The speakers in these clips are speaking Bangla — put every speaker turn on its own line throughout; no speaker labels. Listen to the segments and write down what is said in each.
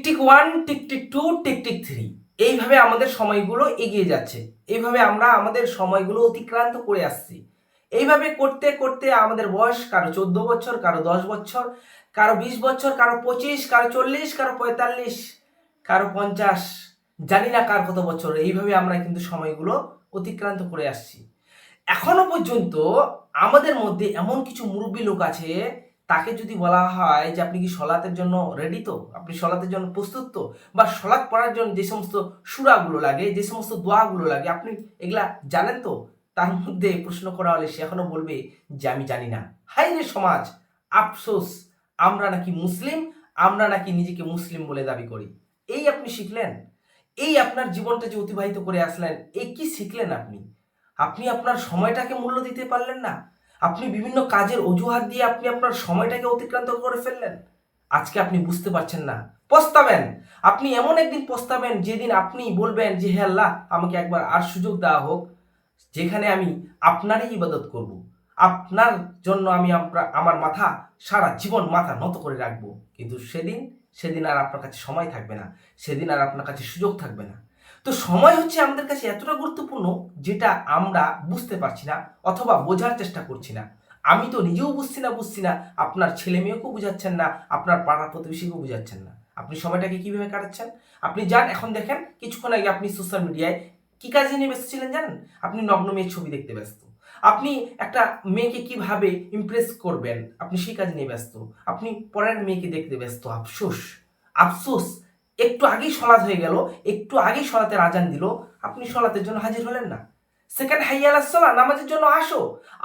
টিকটিক 1, টিকটিক 2, টিকটিক 3 এইভাবে আমাদের সময়গুলো এগিয়ে যাচ্ছে। এইভাবে আমরা আমাদের সময়গুলো অতিক্রান্ত করে আসছি। এইভাবে করতে করতে আমাদের বয়স কারো 14 বছর, কারো 10 বছর, কারো 20 বছর, কারো 25, কারো 40, কারো 45, কারো 50, জানি না কার কত বছর। এইভাবে আমরা কিন্তু সময়গুলো অতিক্রান্ত করে আসছি। এখনো পর্যন্ত আমাদের মধ্যে এমন কিছু মুরব্বী লোক আছে, তাকে যদি বলা হয় যে আপনি কি সলাতের জন্য রেডি তো, আপনি সলাতের জন্য প্রস্তুত তো, বা সলাৎ পড়ার জন্য যে সমস্ত সূরাগুলো লাগে, যে সমস্ত দোয়াগুলো লাগে, আপনি এগুলা জানেন তো, তার মধ্যে প্রশ্ন করা হলে সে এখনো বলবে যে আমি জানি না। হাই রে সমাজ, আফসোস, আমরা নাকি মুসলিম, আমরা নাকি নিজেকে মুসলিম বলে দাবি করি। এই আপনি শিখলেন, এই আপনার জীবনটা যে অতিবাহিত করে আসলেন, এই কি শিখলেন আপনি? আপনি আপনার সময়টাকে মূল্য দিতে পারলেন না। আপনি বিভিন্ন কাজের অজুহাত দিয়ে আপনি আপনার সময়টাকে অতিক্রান্ত করে ফেললেন। আজকে আপনি বুঝতে পারছেন না, পস্তাবেন। আপনি এমন একদিন পস্তাবেন যেদিন আপনি বলবেন যে হে আল্লাহ, আমাকে একবার আর সুযোগ দেওয়া হোক, যেখানে আমি আপনারই ইবাদত করব। আপনার জন্য আমি আমার মাথা সারা জীবন মাথা নত করে রাখবো। কিন্তু সেদিন আর আপনার কাছে সময় থাকবে না, সেদিন আর আপনার কাছে সুযোগ থাকবে না। তো সময় হচ্ছে আমাদের কাছে এতটা গুরুত্বপূর্ণ, যেটা আমরা বুঝতে পারছি না অথবা বোঝার চেষ্টা করছি না। আমি তো নিজেও বুঝছি না, আপনার ছেলে মেয়েকেও বুঝাচ্ছেন না, আপনার পাড়া প্রতিবেশীকেও বুঝাচ্ছেন না। আপনি সময়টাকে কিভাবে কাটাচ্ছেন? আপনি যান, এখন দেখেন, কিছুক্ষণ আগে আপনি সোশ্যাল মিডিয়ায় কি কাজে নিয়ে ব্যস্ত ছিলেন জানেন? আপনি নগ্ন মেয়ের ছবি দেখতে ব্যস্ত। আপনি একটা মেয়েকে কিভাবে ইমপ্রেস করবেন, আপনি সেই কাজ নিয়ে ব্যস্ত। আপনি পরের মেয়েকে দেখতে ব্যস্ত। আফসোস, আফসোস, একটু আগেই সলাৎ হয়ে গেল, একটু আগেই সলাতের আজান দিল, আপনি সলাতের জন্য হাজির হলেন না। সেকেন্ড হাইয়া আলাস সালাহ, নামাজের জন্য আসো।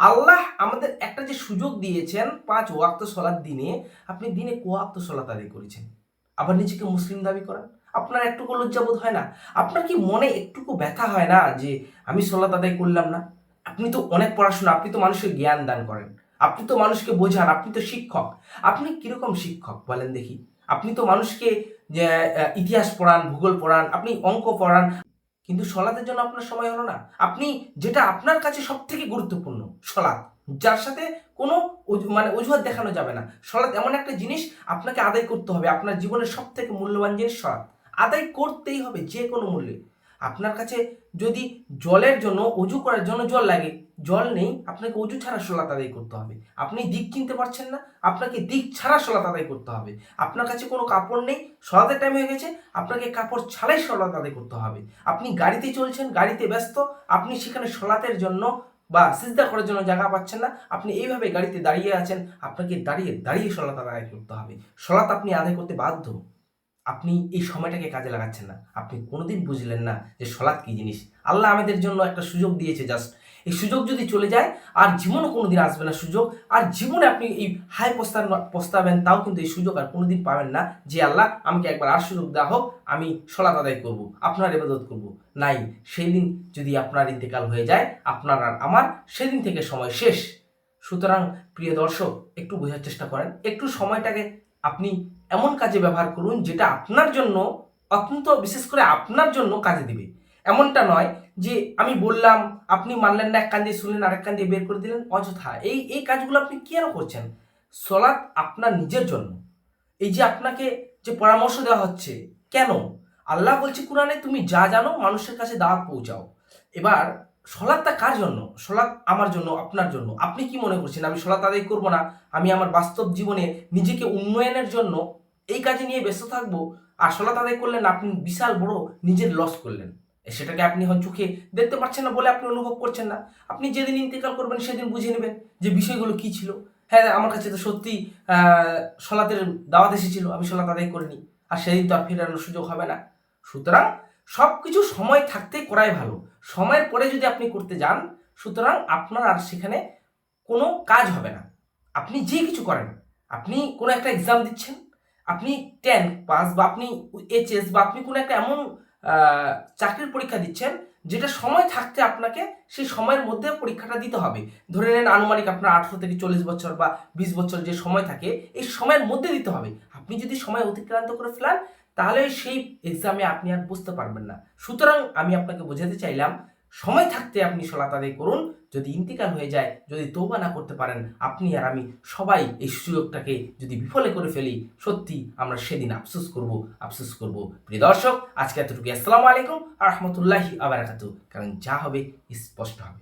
আল্লাহ আমাদের একটা যে সুযোগ দিয়েছেন 5 ওয়াক্ত সলাৎ দিনে, আপনি দিনে কো ওয়াক্ত সলাৎ আদায় করেছেন, আবার নিজেকে মুসলিম দাবি করেন। আপনার একটুকু লজ্জাবোধ হয় না? আপনার কি মনে একটুকু ব্যথা হয় না যে আমি সলাৎ আদায় করলাম না? আপনি তো অনেক পড়াশোনা, আপনি তো মানুষকে জ্ঞান দান করেন, আপনি তো মানুষকে বোঝান, আপনি তো শিক্ষক। আপনি কিরকম শিক্ষক বলেন দেখি? আপনি তো মানুষকে যে ইতিহাস পড়ান, ভূগোল পড়ান, আপনি অঙ্ক পড়ান, কিন্তু সলাতের জন্য আপনার সময় হলো না। আপনি যেটা আপনার কাছে সব থেকে গুরুত্বপূর্ণ, সলাৎ, যার সাথে কোনো অজুহাত দেখানো যাবে না। সলাৎ এমন একটা জিনিস, আপনাকে আদায় করতে হবে। আপনার জীবনের সব থেকে মূল্যবান জিনিস সলাৎ, আদায় করতেই হবে যে কোনো মূল্যে। আপনার কাছে যদি জলের জন্য, অজু করার জন্য জল লাগে, জল নেই, আপনাকে অজু ছাড়া সলাৎ আদায় করতে হবে। আপনি দিক চিনতে পারছেন না, আপনাকে দিক ছাড়া সলাৎ আদায় করতে হবে। আপনার কাছে কোনো কাপড় নেই, সলাতের টাইম হয়ে গেছে, আপনাকে কাপড় ছাড়াই সলাৎ আদায় করতে হবে। আপনি গাড়িতে চলছেন, গাড়িতে ব্যস্ত, আপনি সেখানে সলাতের জন্য বা সিজদা করার জন্য জায়গা পাচ্ছেন না, আপনি এইভাবে গাড়িতে দাঁড়িয়ে আছেন, আপনাকে দাঁড়িয়ে দাঁড়িয়ে সলাৎ আদায় করতে হবে। সলাৎ আপনি আদায় করতে বাধ্য। আপনি এই সময়টাকে কাজে লাগাচ্ছেন না। আপনি কোনোদিন বুঝলেন না যে সলাৎ কি জিনিস। আল্লাহ আমাদের জন্য একটা সুযোগ দিয়েছে, জাস্ট এই সুযোগ যদি চলে যায় আর জীবনও কোনোদিন আসবে না সুযোগ। আর জীবনে আপনি এই হাই পস্তাবেন, তাও কিন্তু এই সুযোগ আর কোনোদিন পাবেন না যে আল্লাহ আমাকে একবার আর সুযোগ দেওয়া হোক, আমি সলাৎ আদায় করব, আপনার ইবাদত করব। নাই, সেই দিন যদি আপনার ইন্তেকাল হয়ে যায়, আপনার আর আমার সেদিন থেকে সময় শেষ। সুতরাং প্রিয় দর্শক, একটু বোঝার চেষ্টা করেন, একটু সময়টাকে আপনি এমন কাজে ব্যবহার করুন যেটা আপনার জন্য, অত্যন্ত বিশেষ করে আপনার জন্য কাজে দিবে। এমনটা নয় যে আমি বললাম, আপনি মানলেন না, এক কান দিয়ে শুনলেন, আরেক কান দিয়ে বের করে দিলেন, অযথা এই কাজগুলো আপনি কেন করছেন? সলাৎ আপনার নিজের জন্য। এই যে আপনাকে যে পরামর্শ দেওয়া হচ্ছে, কেন? আল্লাহ বলছে কোরআনে, তুমি যা জানো মানুষের কাছে দাওয়াত পৌঁছাও। এবার সলাৎটা কার জন্য? সলাৎ আমার জন্য, আপনার জন্য। আপনি কি মনে করছেন আমি সলাৎ আদায় করব না? আমি আমার বাস্তব জীবনে নিজেকে উন্নয়নের জন্য এই কাজে নিয়ে ব্যস্ত থাকবো, আর সলাৎ আদায় করলেন, আপনি বিশাল বড় নিজের লস করলেন। সেটাকে আপনি এখন চোখে দেখতে পাচ্ছেন না বলে আপনি অনুভব করছেন না। আপনি যেদিন ইন্তেকাল করবেন সেদিন বুঝে নেবেন যে বিষয়গুলো কি ছিল। হ্যাঁ, আমার কাছে তো সত্যি সলাতের দাওয়াত এসেছিল, আমি সলাৎ আদায় করিনি, আর সেদিন তো আর ফেরানোর সুযোগ হবে না। সুতরাং সব কিছু সময় থাকতেই করাই ভালো। সময়ের পরে যদি আপনি করতে যান, সুতরাং আপনার আর সেখানে কোনো কাজ হবে না। আপনি যে কিছু করেন, আপনি কোনো একটা এক্সাম দিচ্ছেন, আপনি 10 পাস, বা আপনি এইচএস, বা আপনি কোনো একটা এমন চাকরির পরীক্ষা দিচ্ছেন যেটা সময় থাকতে আপনাকে সেই সময়ের মধ্যে পরীক্ষাটা দিতে হবে। ধরে নেন আনুমানিক আপনার 18 থেকে 40 বছর বা 20 বছর যে সময় থাকে, এই সময়ের মধ্যে দিতে হবে। আপনি যদি সময় অতিক্রান্ত করে ফেলান, তাহলে সেই এক্সামে আপনি আর বুঝতে পারবেন না। সুতরাং আমি আপনাকে বোঝাতে চাইলাম, সময় থাকতে আপনি সালাত আদায় করুন। যদি ইন্তিকাল হয়ে যায়, যদি তওবা না করতে পারেন, আপনি আর আমি সবাই এই সুযোগটাকে যদি বিফলে করে ফেলি, সত্যি আমরা সেদিন আফসোস করব। প্রিয় দর্শক, আজকে এতটুকু। আসসালামু আলাইকুম ওয়া রাহমাতুল্লাহি ওয়া বারাকাতুহু। কারণ যা হবে স্পষ্ট হবে।